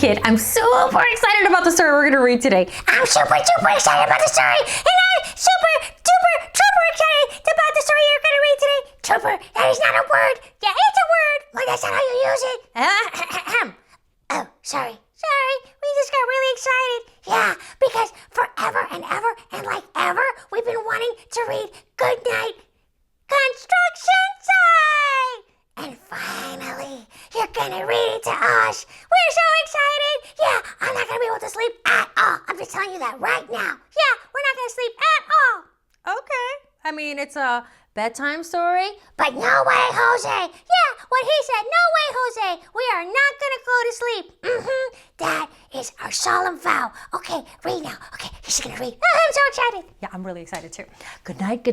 kid. I'm super excited about the story we're going to read today. I'm super excited about the story. And I'm super excited about the story you're going to read today. Trooper, that is not a word. Yeah, it's a word. Well, that's not how you use it. Oh, sorry. We just got really excited. Yeah, because forever and ever and like ever, we've been wanting to read Goodnight Construction Site. And finally, you're gonna read it to us. We're so excited. Yeah, I'm not gonna be able to sleep at all. I'm just telling you that right now. Yeah, we're not gonna sleep at all. Okay. I mean, it's a bedtime story. But no way, Jose. Yeah, what he said. No way, Jose. We are not gonna go to sleep. That is our solemn vow. Okay, read now. Okay, he's gonna read. I'm so excited. Yeah, I'm really excited too. Goodnight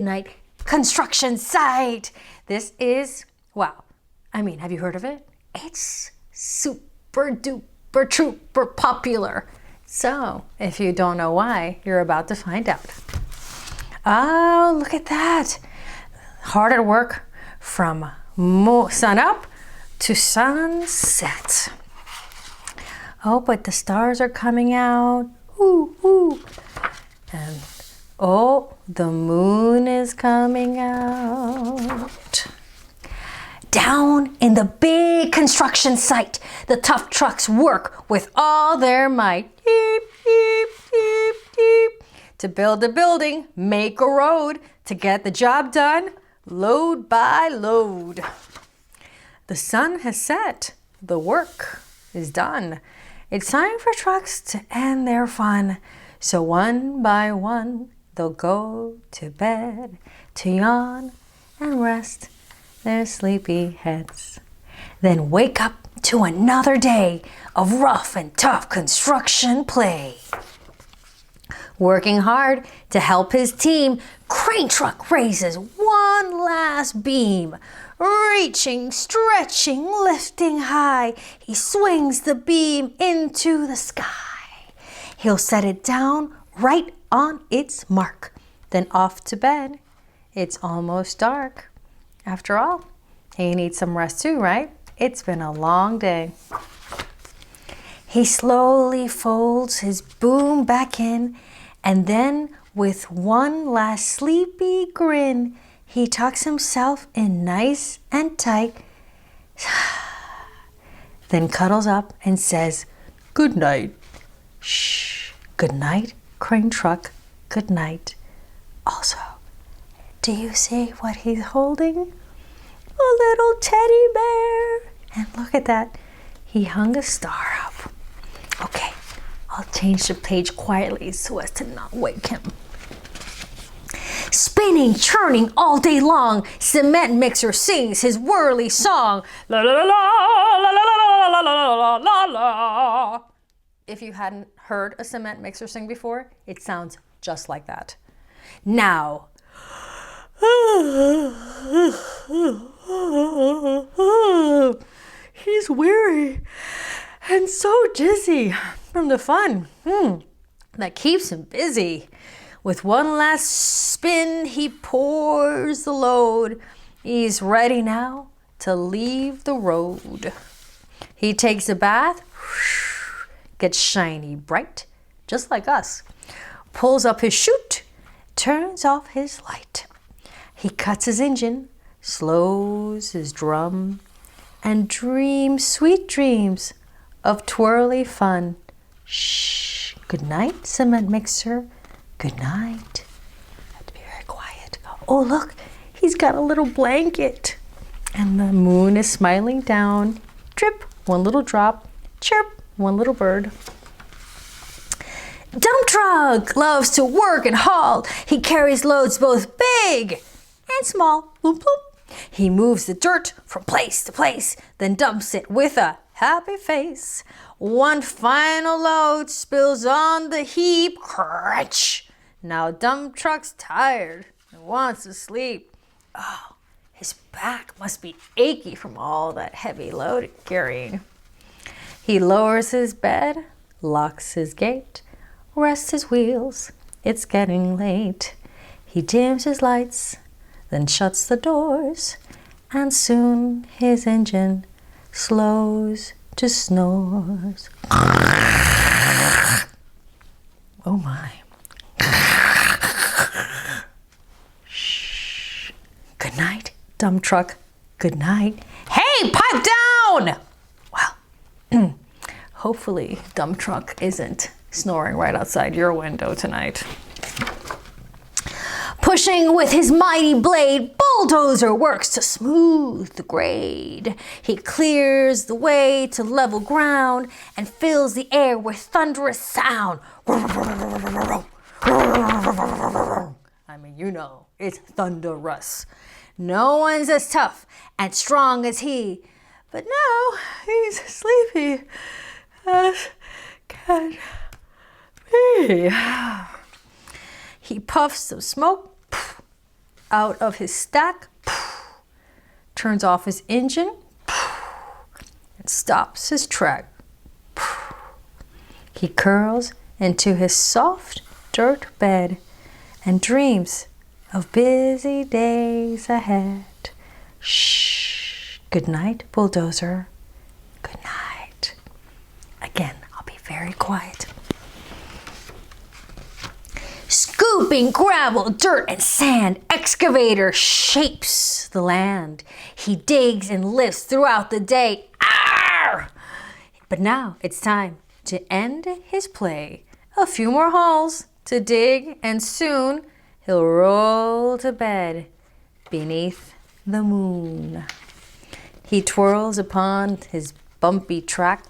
Construction Site. This is, wow. I mean, have you heard of it? It's super duper trooper popular. So, if you don't know why, you're about to find out. Oh, look at that. Hard at work from sun up to sunset. Oh, but the stars are coming out. Ooh. And oh, the moon is coming out. Down in the big construction site, the tough trucks work with all their might. Beep, beep, beep, beep. To build a building, make a road, to get the job done, load by load. The sun has set, the work is done. It's time for trucks to end their fun. So one by one, they'll go to bed, to yawn and rest their sleepy heads. Then wake up to another day of rough and tough construction play. Working hard to help his team, crane truck raises one last beam. Reaching, stretching, lifting high, he swings the beam into the sky. He'll set it down right on its mark, then off to bed. It's almost dark. After all, he needs some rest too, right? It's been a long day. He slowly folds his boom back in, and then with one last sleepy grin, he tucks himself in nice and tight, then cuddles up and says, "Good night." Shh, good night, crane truck, good night. Also, do you see what he's holding? A little teddy bear. And look at that. He hung a star up. Okay, I'll change the page quietly so as to not wake him. Spinning, churning all day long, cement mixer sings his whirly song. La la la la la la la la la la la. If you hadn't heard a cement mixer sing before, it sounds just like that. Now, he's weary and so dizzy from the fun that keeps him busy. With one last spin, he pours the load. He's ready now to leave the road. He takes a bath, gets shiny bright, just like us. Pulls up his chute, turns off his light. He cuts his engine, slows his drum, and dreams sweet dreams of twirly fun. Shh, good night, cement mixer. Good night. Have to be very quiet. Oh, look, he's got a little blanket. And the moon is smiling down. Drip, one little drop. Chirp, one little bird. Dump truck loves to work and haul. He carries loads both big and small. Boop, boop. He moves the dirt from place to place, then dumps it with a happy face. One final load spills on the heap. Crunch. Now dump truck's tired and wants to sleep. Oh, his back must be achy from all that heavy load carrying. He lowers his bed, locks his gate, rests his wheels. It's getting late. He dims his lights, then shuts the doors, and soon his engine slows just snores. Oh my. Shh. Good night, dumb truck. Good night. Hey, pipe down! Well, hopefully dumb truck isn't snoring right outside your window tonight. Pushing with his mighty blade, bulldozer works to smooth the grade. He clears the way to level ground and fills the air with thunderous sound. I mean, you know, it's thunderous. No one's as tough and strong as he, but now he's sleepy as can be. He puffs some smoke out of his stack, turns off his engine, and stops his track. He curls into his soft dirt bed and dreams of busy days ahead. Shh. Good night, bulldozer. Good night. Again, I'll be very quiet. Scooping gravel, dirt, and sand, excavator shapes the land. He digs and lifts throughout the day. Arr! But now it's time to end his play. A few more holes to dig, and soon he'll roll to bed beneath the moon. He twirls upon his bumpy track.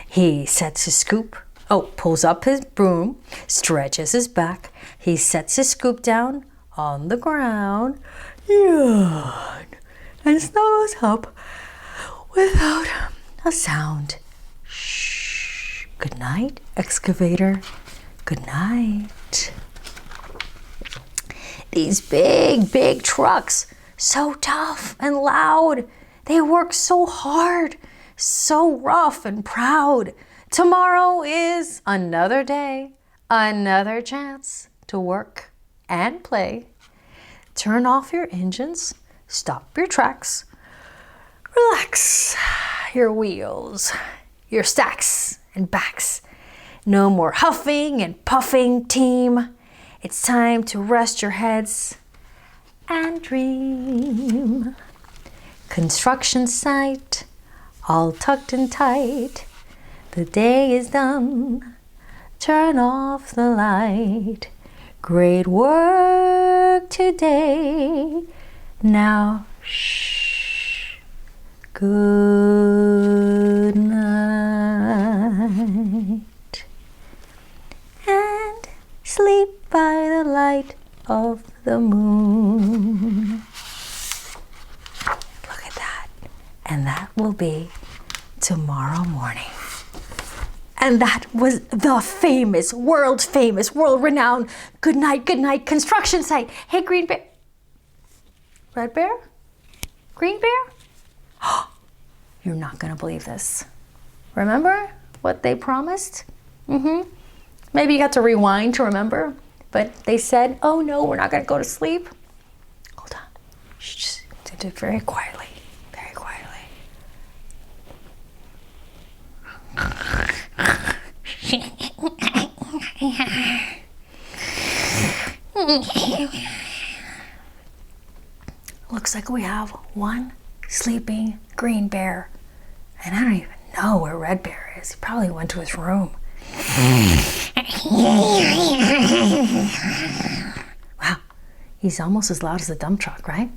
He sets his scoop, pulls up his broom, stretches his back. He sets his scoop down on the ground, yawn, and snuggles up without a sound. Shh. Good night, excavator. Good night. These big trucks, so tough and loud. They work so hard, so rough and proud. Tomorrow is another day, another chance to work and play. Turn off your engines, stop your tracks, relax your wheels, your stacks and backs. No more huffing and puffing, team. It's time to rest your heads and dream. Construction site, all tucked in tight. The day is done. Turn off the light. Great work today. Now, shh. Good night. And sleep by the light of the moon. Look at that. And that will be tomorrow morning. And that was the famous, world-renowned Goodnight Goodnight Construction Site. Hey, Green Bear. Red Bear? Green Bear? You're not going to believe this. Remember what they promised? Maybe you got to rewind to remember, but they said, oh no, we're not going to go to sleep. Hold on. Shh, do it very quietly. Very quietly. Looks like we have one sleeping green bear. And I don't even know where Red Bear is. He probably went to his room. Wow, he's almost as loud as the dump truck, right?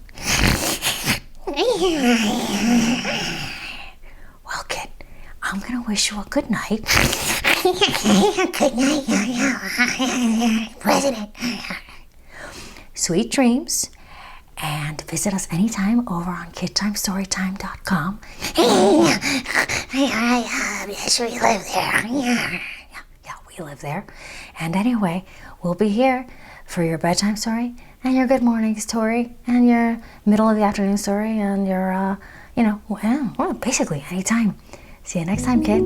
Well, kid, I'm gonna wish you a good night. Good night, President. Sweet dreams, and visit us anytime over on KidTimeStoryTime.com. Yes, we live there. Yeah, we live there. And anyway, we'll be here for your bedtime story and your good morning story and your middle of the afternoon story and your, well, basically anytime. See you next time, kid.